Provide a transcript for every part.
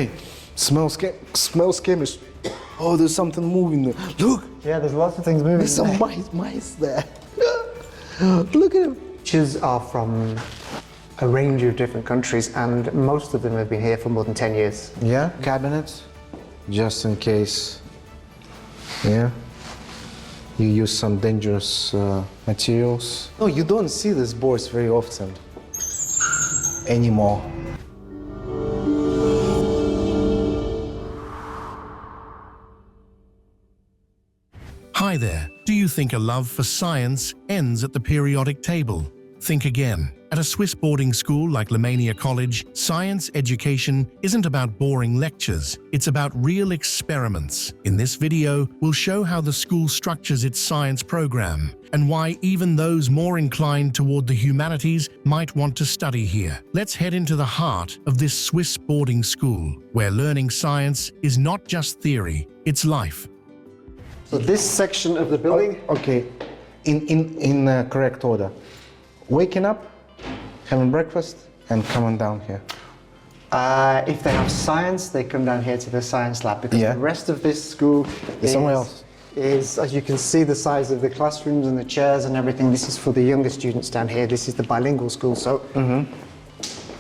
Okay, smells chemistry. Oh, there's something moving there. Look! Yeah, there's lots of things moving. There's some mice there. Look at them. Teachers are from a range of different countries, and most of them have been here for more than 10 years. Yeah, cabinets, just in case. Yeah, you use some dangerous materials. No, you don't see these boards very often anymore. Hi there. Do you think a love for science ends at the periodic table? Think again. At a Swiss boarding school like Lemania College, science education isn't about boring lectures, it's about real experiments. In this video, we'll show how the school structures its science program and why even those more inclined toward the humanities might want to study here. Let's head into the heart of this Swiss boarding school, where learning science is not just theory, it's life. So this section of the building... Okay, in correct order. Waking up, having breakfast, and coming down here. If they have science, they come down here to the science lab, because the rest of this school somewhere else. Is, as you can see, the size of the classrooms and the chairs and everything. This is for the younger students down here. This is the bilingual school. So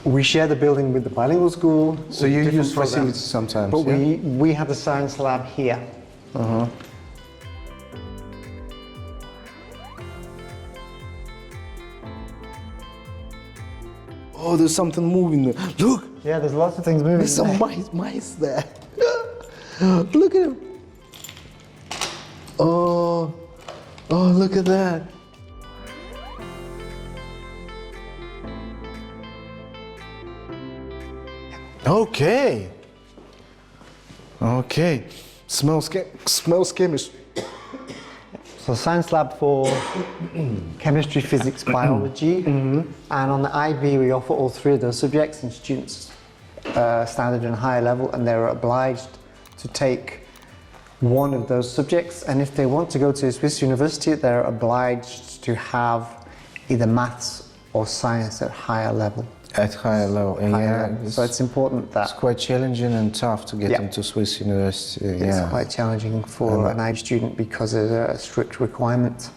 we share the building with the bilingual school. So you use facilities sometimes, but we have the science lab here. Oh, there's something moving there. Look! Yeah, there's lots of things moving. There's some mice there. Look at them. Oh, look at that. Okay. Okay. Smells chemistry. So science lab for chemistry, physics, biology, and on the IB we offer all three of those subjects, and students standard and higher level, and they're obliged to take one of those subjects, and if they want to go to a Swiss university, they're obliged to have either maths or science at higher level. At higher level, So it's important that... It's quite challenging and tough to get into Swiss university. It's quite challenging for an IB student because of a strict requirement.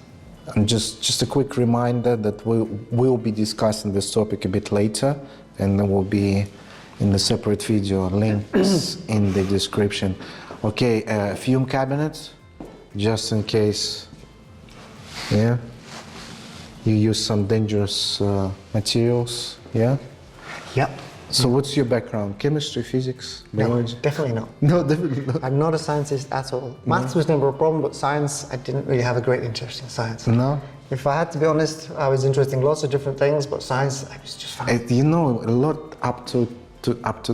And just a quick reminder that we'll be discussing this topic a bit later, and there will be in the separate video links in the description. Okay, fume cabinets, just in case, you use some dangerous materials, Yep. So what's your background? Chemistry, physics, biology? No, definitely not. No, definitely not. I'm not a scientist at all. Maths was never a problem, but science, I didn't really have a great interest in science. No? If I had to be honest, I was interested in lots of different things, but science, I was just fine. You know, a lot up to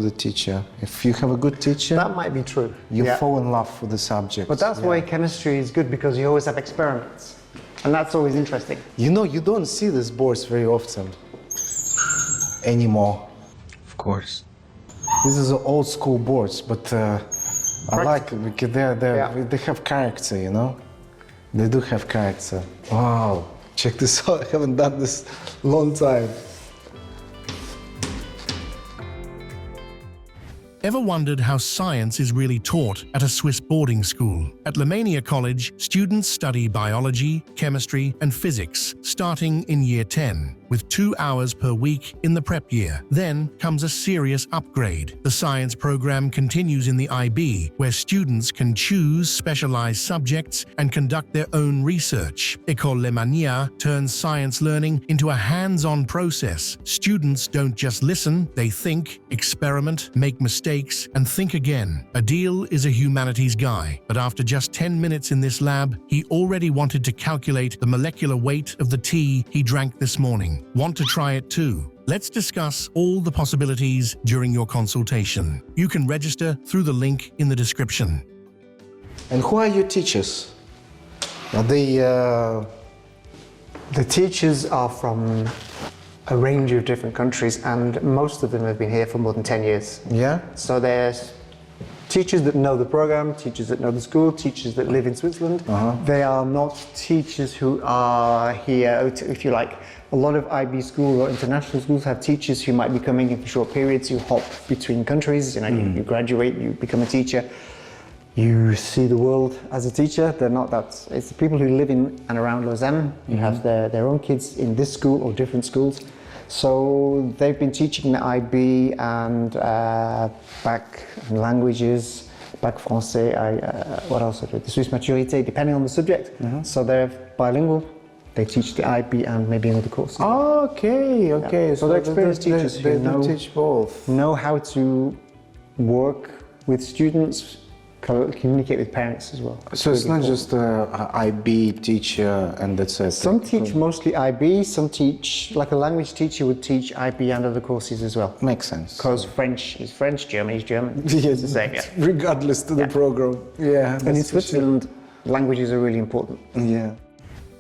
the teacher. If you have a good teacher, That might be true. you fall in love with the subject. But that's why chemistry is good, because you always have experiments. And that's always interesting. You know, you don't see these boards very often anymore. Of course. These are old school boards, but I like it because they have character, you know? They do have character. Wow, check this out. I haven't done this long time. Ever wondered how science is really taught at a Swiss boarding school? At Lemania College, students study biology, chemistry, and physics, starting in Year 10, with 2 hours per week in the prep year. Then comes a serious upgrade. The science program continues in the IB, where students can choose specialized subjects and conduct their own research. École Lemania turns science learning into a hands-on process. Students don't just listen, they think, experiment, make mistakes, and think again. Adil is a humanities guy, but after just 10 minutes in this lab, he already wanted to calculate the molecular weight of the tea he drank this morning. Want to try it too? Let's discuss all the possibilities during your consultation. You can register through the link in the description. And who are your teachers? Are they... The teachers are from a range of different countries, and most of them have been here for more than 10 years. Yeah? So they're teachers that know the program, teachers that know the school, teachers that live in Switzerland. They are not teachers who are here, if you like. A lot of IB schools or international schools have teachers who might be coming in for short periods. You hop between countries, you know, you graduate, you become a teacher. You see the world as a teacher. They're not that. It's the people who live in and around Lausanne. You have their own kids in this school or different schools. So they've been teaching the IB and back languages, back français, what else? The Swiss maturité, depending on the subject. So they're bilingual. They teach the IB and maybe another course. Okay, okay. Yeah. So they're experienced teachers they who teach both. know how to work with students, communicate with parents as well. So it's not just a IB teacher and that's it. Some teach mostly IB, some teach, like a language teacher would teach IB and other courses as well. Makes sense. Because French is French, German is German. Yes, It's the same, yeah. regardless to the program. Yeah. And in Switzerland, languages are really important. Yeah.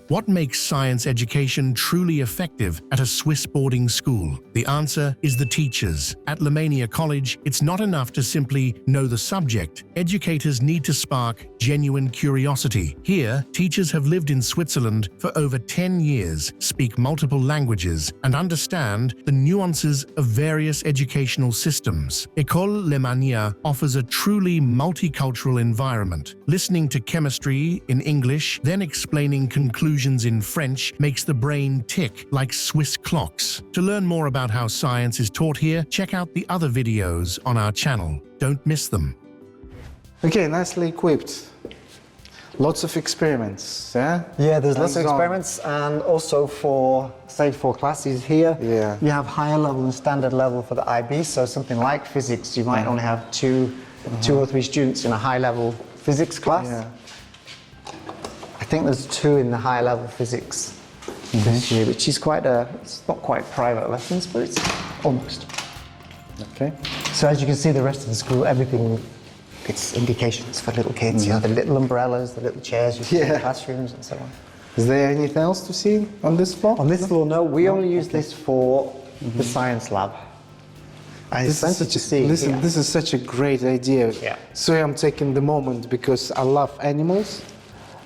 What makes science education truly effective at a Swiss boarding school? The answer is the teachers. At Lemania College, it's not enough to simply know the subject. Educators need to spark genuine curiosity. Here, teachers have lived in Switzerland for over 10 years, speak multiple languages, and understand the nuances of various educational systems. École Lemania offers a truly multicultural environment. Listening to chemistry in English, then explaining conclusions in French makes the brain tick like Swiss clocks. To learn more about how science is taught here, check out the other videos on our channel. Don't miss them. Okay, nicely equipped. Lots of experiments, yeah? Yeah, there's lots of Hands-on. experiments, and also for, say, for classes here, Yeah. you have higher level and standard level for the IB. So something like physics, you might only have two or three students in a high level physics class. Yeah. I think there's 2 in the high level physics this year, which is it's not quite private lessons, but it's almost. Okay. So as you can see, the rest of the school, everything, it's indications for little kids. You know, the little umbrellas, the little chairs you see in the classrooms and so on. Is there anything else to see on this floor? On this floor, no, we only use this for the science lab. This is such a great idea. Yeah. So I'm taking the moment because I love animals.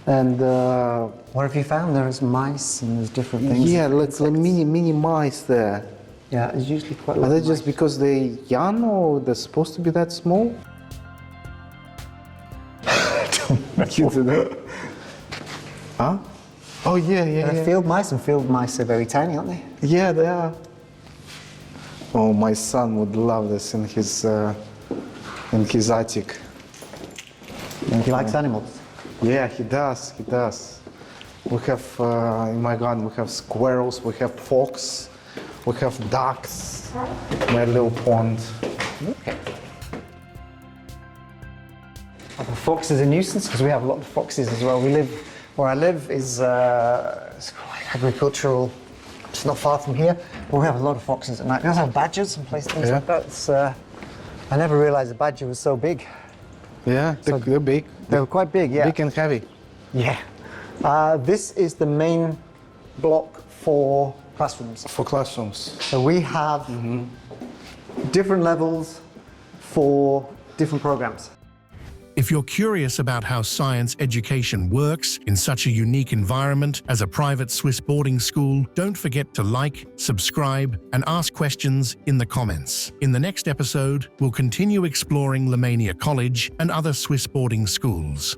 And What have you found? There's mice and there's different things. yeah, like mini mice there. Yeah, it's usually quite. Are they just because they're young or they're supposed to be that small? You don't know. Huh? Oh yeah. Field mice, and field mice are very tiny, aren't they? Yeah, they are. Oh, my son would love this in his attic. He likes animals. Yeah, he does. He does. We have in my garden. We have squirrels. We have fox. We have ducks. My little pond. Okay. The fox is a nuisance because we have a lot of foxes as well. Where I live is it's quite agricultural. It's not far from here, but we have a lot of foxes at night. We also have badgers and things like that. I never realized a badger was so big. Yeah, they're big. They were quite big, yeah. Big and heavy. Yeah. This is the main block for classrooms. For classrooms. So we have different levels for different programs. If you're curious about how science education works in such a unique environment as a private Swiss boarding school, don't forget to like, subscribe, and ask questions in the comments. In the next episode, we'll continue exploring Lemania College and other Swiss boarding schools.